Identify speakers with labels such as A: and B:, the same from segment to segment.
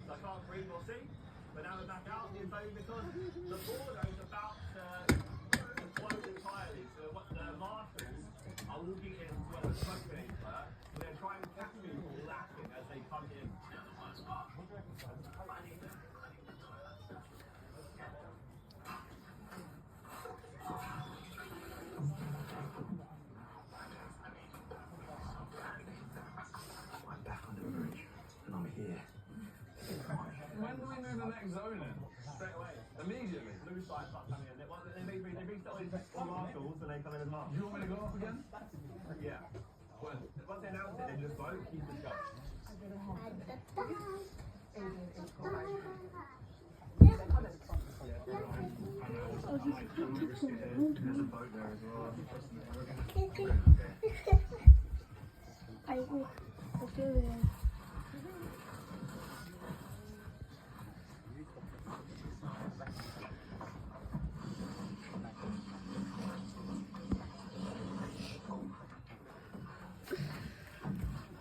A: I can't breathe or see, but now we're back out in because the border is about to close entirely. So what the marshals are walking in where the smoke grenades were, so they're trying to catch people laughing as they come in. I'm back under the bridge, and I'm here.
B: When do we move the next zone in?
A: Straight away.
B: Immediately.
A: Blue side start coming in. They restarted all marshals and they come in as marshals.
B: Do you want me to go off again?
A: Yeah. Once they announce it, they just vote, keep it going. There's a boat there as well.
C: I will do it.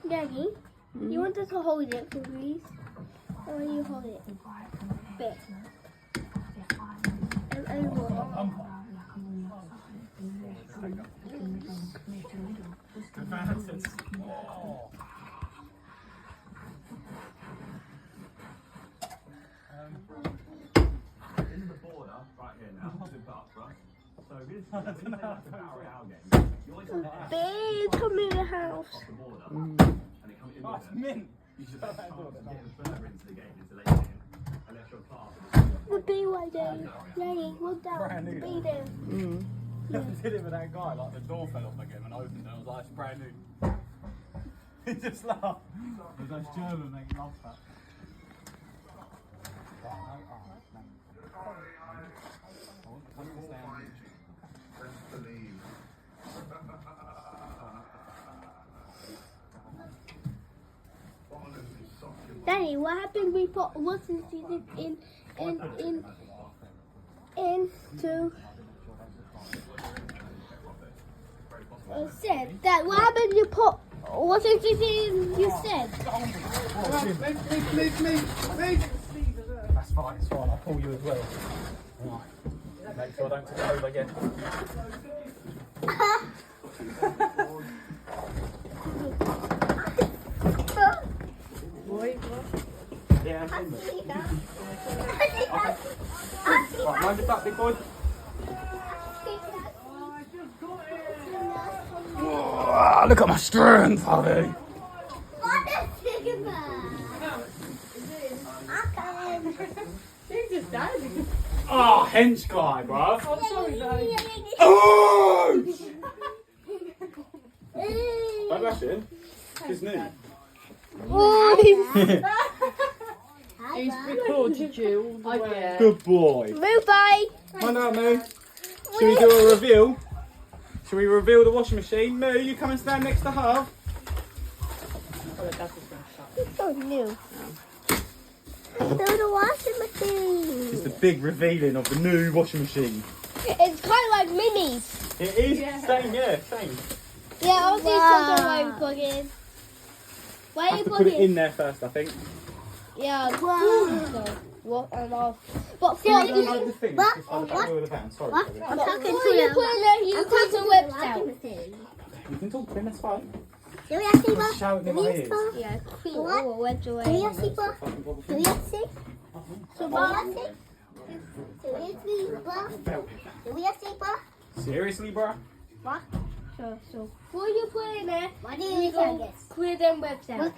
C: Daddy, you want us to hold it, please? Or will you hold it? Bit. And over.
A: This is the border right here now. This is dark, right? So this is the power out game. You always have to
C: Babe, come in the house.
A: cross the border, and they come in with it. You should have a chance of getting further into the game, into the late game, unless you're class.
C: The bee right there. Daddy, look down. The bee there.
B: I did it with that guy, like the door fell off again and opened and I was like, it's brand new. He just laughed. There's those German make laugh at.
C: Daddy, what happened? We put what's in season into said that what happened? You put what's in season? You said.
B: That's fine, it's fine. I'll pull you as well. Right. Make sure I don't tip it over again. Yeah, I'm in there. Right, mind your back, big boy. Oh, look at my strength, Harvey. Oh, hench guy, bruv.
C: I'm sorry, Daddy.
B: Oh! Don't rush it. It's new.
D: He's recorded you all the way.
B: Good boy.
C: Move by.
B: Find out, Moo. Should we do a reveal? Should we reveal the washing machine? Moo, you come and stand next to Harv.
C: It's so new. So the washing machine.
B: It's the big revealing of the new washing machine.
C: It's kind of like minis.
B: It is same, yeah, same.
C: Yeah, I'll do something while we plug in. Why
B: I
C: are
B: have
C: you
B: to put it
C: plugging?
B: in there first, I think.
C: Yeah. So, what and off. But for
B: No,
C: you,
B: no, the thing. Just hold the back wheel of the van. Sorry.
C: I'm
B: sorry.
C: talking to you. Put in there, you put the whips out.
B: You can talk to him, that's fine.
E: Do you see,
B: Don't shout in my ears.
C: Yeah, clean all the whips away.
E: Do you see, Bob?
B: Fucking bother.
E: Do you see?
C: So,
E: Do
C: Bob,
E: you see? Do you see, Bob? Do you see, Bob?
B: Seriously, bro?
C: so, before you put it in there,
E: What do
C: you
E: you
C: go
E: think?
C: clear them whips out.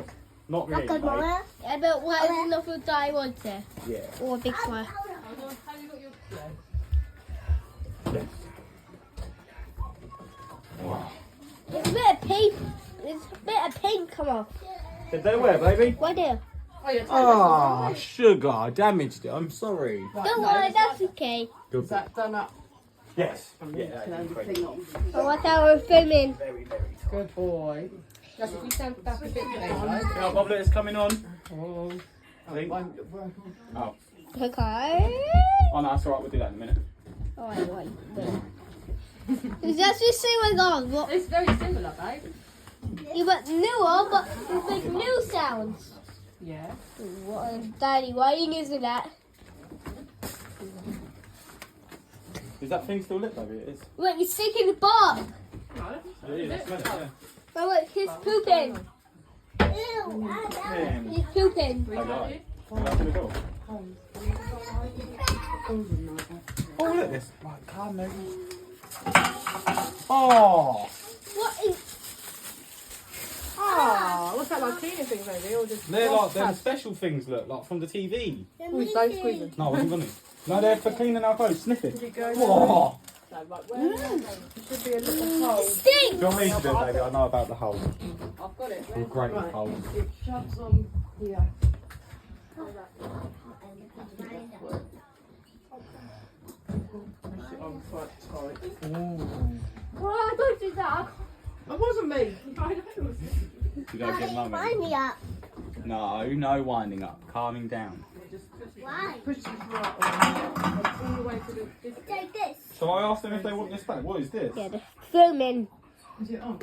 B: Not really,
E: Good
B: mate.
E: morning.
C: Yeah, but what is enough of that I want there?
B: Yeah.
C: Or a big one.
B: Wow.
C: It's a bit of paint. It's a bit of paint come off.
B: Did they wear, baby?
C: Right there.
B: Oh, sugar. I damaged it. I'm sorry.
C: Don't worry, that's okay.
B: Good.
D: Is that done up?
B: Yes.
D: And
B: Yeah,
D: you
B: that
D: can
B: is
D: only
B: great.
D: clean up.
C: So what's our filming?
B: Very, very tight.
D: Good boy. Just if you stand back a bit, right?
B: Yeah, Bob, it's coming on.
D: Oh,
B: I think.
D: won't work.
B: Oh.
C: Okay.
B: Oh, no, that's alright. We'll do that in a minute.
C: Wait. Is that the same as ours? What?
D: It's very similar, babe.
C: Yeah, but newer, but it's like new sounds.
D: Yeah.
C: What, Daddy, why are you using that?
B: Is that thing still lit, baby? It is.
C: Look, he's sticking the bark.
B: It is. I smell it, yeah.
C: Oh, look, he's pooping.
E: Ew,
C: He's pooping.
B: I got it. Open the door. Oh, look this. Right, calm down. Oh!
C: What is...
D: Oh, what's that like cleaning things, maybe? Or just
B: They're like them special things, look, like from the TV.
D: Who's those squeezing?
B: No, I wasn't gonna. No, they're for cleaning our clothes. Sniff it.
D: Did it go?
B: Whoa!
D: No, right, where is it? There should be a little hole.
B: Do
C: Stink!
B: you want me to do it, baby? I know about the hole.
D: I've got it.
B: I'm great with
D: Right.
B: holes.
D: It shoves on here. Push it on quite tight.
C: Oh, don't do that.
D: That wasn't me.
B: You gotta get mummy.
E: Wind me up.
B: No winding up. Calming down.
E: Why?
D: Push this right on all the way to the.
E: It's like this.
B: Shall I ask them if they want this back? What is this?
C: Yeah, the filming.
D: Is it on?